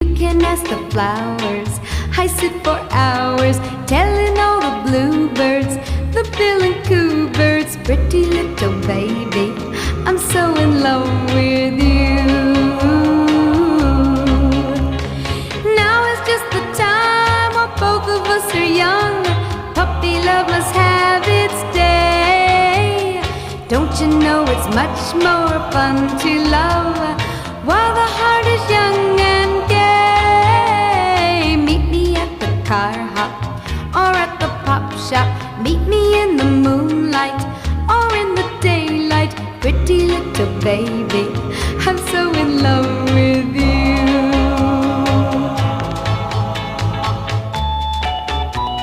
You can ask the flowers. I sit for hours telling all the bluebirds, the bill and coo birds, pretty little baby, I'm so in love with you. Now is just the time while both of us are young. Puppy love must have its day. Don't you know it's much more fun to love while the heart is young and gay? Meet me at the car hop or at the pop shop. Meet me in the